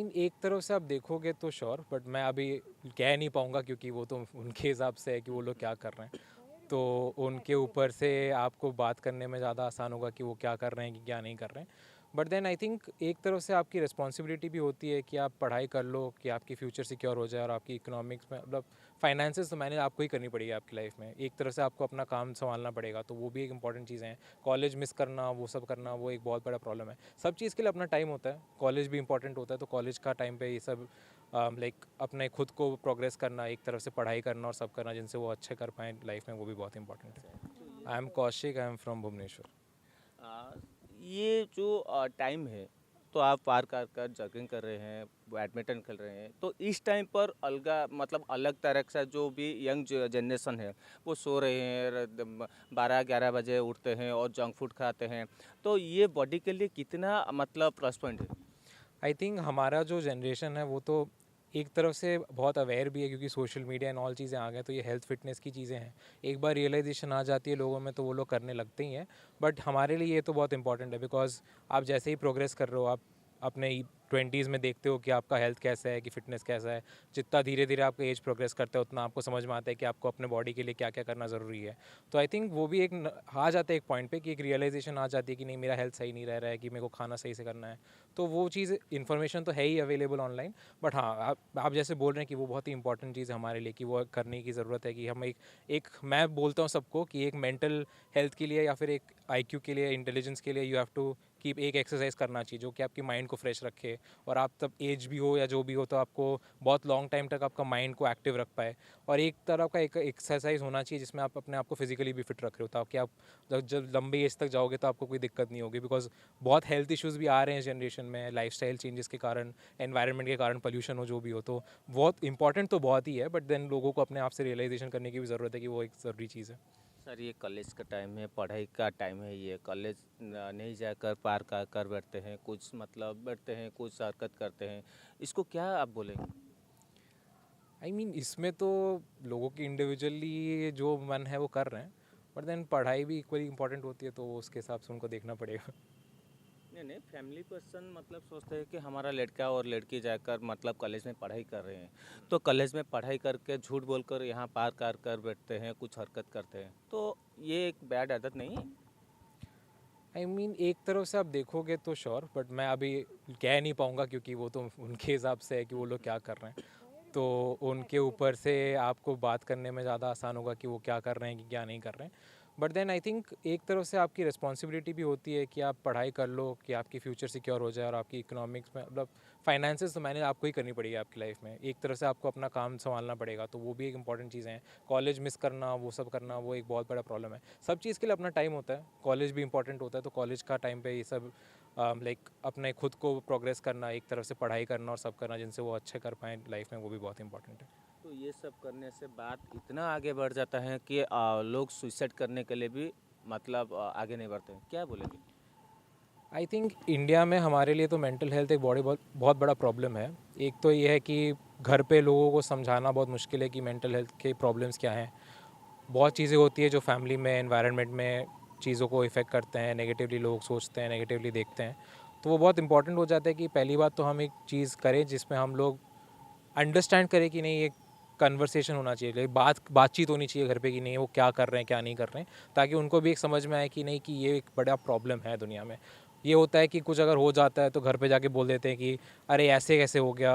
Mean एक तरफ से आप देखोगे तो श्योर, बट मैं अभी कह नहीं पाऊँगा क्योंकि वो तो उनके हिसाब से है कि वो लोग क्या कर रहे हैं। तो उनके ऊपर से आपको बात करने में ज़्यादा आसान होगा कि वो क्या कर रहे हैं कि क्या नहीं कर रहे हैं। बट देन आई थिंक एक तरफ से आपकी रिस्पॉन्सिबिलिटी भी होती है कि आप पढ़ाई कर लो कि आपकी फ्यूचर सिक्योर हो जाए और आपकी इकोनॉमिक्स में मतलब फाइनेंसेस तो मैंने आपको ही करनी पड़ेगी आपकी लाइफ में। एक तरफ से आपको अपना काम संभालना पड़ेगा, तो वो भी एक इंपॉर्टेंट चीज़ है। कॉलेज मिस करना, वो सब करना, वो एक बहुत बड़ा प्रॉब्लम है। सब चीज़ के लिए अपना टाइम होता है, कॉलेज भी इंपॉर्टेंट होता है, तो कॉलेज का टाइम पे ये सब लाइक अपने खुद को प्रोग्रेस करना, एक तरफ से पढ़ाई करना और सब करना जिनसे वो अच्छे कर पाएँ लाइफ में, वो भी बहुत इंपॉर्टेंट है। I am Kaushik, I am from Bhubaneswar. आ, ये जो टाइम है, तो आप पार कर कर जॉगिंग कर रहे हैं, बैडमिंटन खेल रहे हैं, तो इस टाइम पर मतलब अलग तरह से जो भी यंग जनरेशन है वो सो रहे हैं, 12-11 बजे उठते हैं और जंक फूड खाते हैं, तो ये बॉडी के लिए कितना मतलब प्लस पॉइंट है? आई थिंक हमारा जो जनरेशन है वो तो एक तरफ से बहुत अवेयर भी है क्योंकि सोशल मीडिया एंड ऑल चीज़ें आ गए, तो ये हेल्थ फिटनेस की चीज़ें हैं। एक बार रियलाइजेशन आ जाती है लोगों में तो वो लोग करने लगते ही हैं। बट हमारे लिए ये तो बहुत इंपॉर्टेंट है बिकॉज आप जैसे ही प्रोग्रेस कर रहे हो, आप अपने 20s में देखते हो कि आपका हेल्थ कैसा है, कि फिटनेस कैसा है। जितना धीरे धीरे आपका एज प्रोग्रेस करता है उतना आपको समझ में आता है कि आपको अपने बॉडी के लिए क्या क्या करना ज़रूरी है। तो आई थिंक वो भी आ जाता है एक पॉइंट पे कि एक रियलाइजेशन आ जाती है कि नहीं, मेरा हेल्थ सही नहीं रह रहा है, कि मेरे को खाना सही से करना है। तो वो चीज़ इन्फॉर्मेशन तो है ही अवेलेबल ऑनलाइन। बट हाँ, आप जैसे बोल रहे हैं कि वो बहुत ही इंपॉर्टेंट चीज़ है हमारे लिए, कि वो करने की ज़रूरत है कि हम एक मैं बोलता हूँ सबको कि एक मेंटल हेल्थ के लिए या फिर एक आईक्यू के लिए, इंटेलिजेंस के लिए यू हैव टू कीप एक एक्सरसाइज करना चाहिए जो कि आपकी माइंड को फ्रेश रखे। और आप तब एज भी हो या जो भी हो तो आपको बहुत लॉन्ग टाइम तक आपका माइंड को एक्टिव रख पाए। और एक तरह का एक एक्सरसाइज होना चाहिए जिसमें आप अपने आप को फिजिकली भी फिट रख रहे हो, ताकि आप जब लंबी एज तक जाओगे तो आपको कोई दिक्कत नहीं होगी। बिकॉज बहुत हेल्थ इश्यूज़ भी आ रहे हैं इस जनरेशन में, लाइफस्टाइल चेंजेस के कारण, एनवायरनमेंट के कारण, पोल्यूशन हो जो भी हो। तो बहुत इंपॉर्टेंट तो बहुत ही है, बट देन लोगों को अपने आप से रियलाइजेशन करने की भी ज़रूरत है कि वो एक ज़रूरी चीज़ है। सर, ये कॉलेज का टाइम है, पढ़ाई का टाइम है, ये कॉलेज नहीं जाकर पार कर कर बैठते हैं, कुछ मतलब बैठते हैं, कुछ हरकत करते हैं, इसको क्या आप बोलेंगे? आई मीन इसमें तो लोगों की इंडिविजुअली जो मन है वो कर रहे हैं। बट देन पढ़ाई भी इक्वली इंपॉर्टेंट होती है, तो उसके हिसाब से उनको देखना पड़ेगा। नहीं नहीं, फैमिली पर्सन मतलब सोचते हैं कि हमारा लड़का और लड़की जाकर मतलब कॉलेज में पढ़ाई कर रहे हैं, तो कॉलेज में पढ़ाई करके झूठ बोलकर यहाँ पार कर कर बैठते हैं, कुछ हरकत करते हैं, तो ये एक बैड आदत नहीं है? आई मीन एक तरफ से आप देखोगे तो श्योर, बट मैं अभी कह नहीं पाऊँगा क्योंकि वो तो उनके हिसाब से है कि वो लोग क्या कर रहे हैं। तो उनके ऊपर से आपको बात करने में ज़्यादा आसान होगा कि वो क्या कर रहे हैं कि क्या नहीं कर रहे हैं। बट देन आई थिंक एक तरफ से आपकी रिस्पॉन्सिबिलिटी भी होती है कि आप पढ़ाई कर लो कि आपकी फ्यूचर सिक्योर हो जाए और आपकी इकोनॉमिक्स में मतलब फाइनेंसेस तो मैंने आपको ही करनी पड़ेगी आपकी लाइफ में। एक तरफ से आपको अपना काम संभालना पड़ेगा, तो वो भी एक इंपॉर्टेंट चीज़ है। कॉलेज मिस करना, वो सब करना, वो एक बहुत बड़ा प्रॉब्लम है। सब चीज़ के लिए अपना टाइम होता है, कॉलेज भी इंपॉर्टेंट होता है, तो कॉलेज का टाइम पे ये सब लाइक अपने खुद को प्रोग्रेस करना, एक तरफ से पढ़ाई करना और सब करना जिनसे वो अच्छे कर पाएँ लाइफ में, वो भी बहुत इंपॉर्टेंट है। तो ये सब करने से बात इतना आगे बढ़ जाता है कि लोग सुसाइड करने के लिए भी मतलब आगे नहीं बढ़ते हैं, क्या बोलेंगे? आई थिंक इंडिया में हमारे लिए तो मेंटल हेल्थ एक बहुत बहुत बड़ा प्रॉब्लम है। एक तो ये है कि घर पे लोगों को समझाना बहुत मुश्किल है कि मेंटल हेल्थ के प्रॉब्लम्स क्या हैं। बहुत चीज़ें होती है जो फैमिली में, एनवायरनमेंट में चीज़ों को इफ़ेक्ट करते हैं, नेगेटिवली लोग सोचते हैं, नेगेटिवली देखते हैं। तो वो बहुत इंपॉर्टेंट हो जाता है कि पहली बात तो हम एक चीज़ करें जिसमें हम लोग अंडरस्टैंड करें कि नहीं, एक कन्वर्सेशन होना चाहिए, बातचीत होनी चाहिए घर पे कि नहीं वो क्या कर रहे हैं क्या नहीं कर रहे हैं, ताकि उनको भी एक समझ में आए कि नहीं, कि ये एक बड़ा प्रॉब्लम है दुनिया में। ये होता है कि कुछ अगर हो जाता है तो घर पे जाके बोल देते हैं कि अरे ऐसे कैसे हो गया,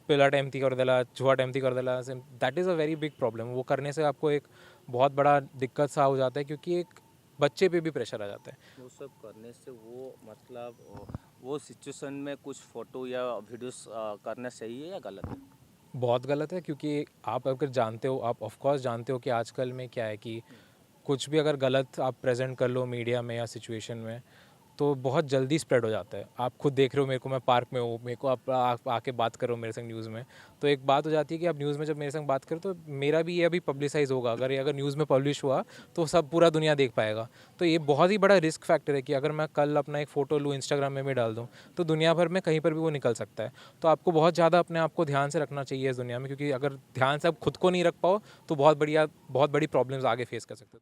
पिलट एम्प्टी कर देला, छुआट एम्प्टी कर देला। That is a very big problem. वो करने से आपको एक बहुत बड़ा दिक्कत सा हो जाता है क्योंकि एक बच्चे पे भी प्रेशर आ जाता है। वो सब करने से वो मतलब वो सिचुएशन में कुछ फ़ोटो या वीडियोस करना सही है या गलत है? बहुत गलत है क्योंकि आप अगर जानते हो, आप ऑफ कोर्स जानते हो कि आजकल में क्या है कि कुछ भी अगर गलत आप प्रेजेंट कर लो मीडिया में या सिचुएशन में तो बहुत जल्दी स्प्रेड हो जाता है। आप खुद देख रहे हो, मेरे को, मैं पार्क में हूँ, मेरे को आप आके बात करो मेरे संग न्यूज़ में, तो एक बात हो जाती है कि आप न्यूज़ में जब मेरे संग बात करो तो मेरा भी ये अभी पब्लिसाइज होगा। अगर न्यूज़ में पब्लिश हुआ तो सब पूरा दुनिया देख पाएगा। तो ये बहुत ही बड़ा रिस्क फैक्टर है कि अगर मैं कल अपना एक फ़ोटो लूँ, इंस्टाग्राम में भी डाल दूँ, तो दुनिया भर में कहीं पर भी वो निकल सकता है। तो आपको बहुत ज़्यादा अपने आप को ध्यान से रखना चाहिए इस दुनिया में, क्योंकि अगर ध्यान से आप खुद को नहीं रख पाओ तो बहुत बड़ी प्रॉब्लम्स आगे फेस कर सकते हो।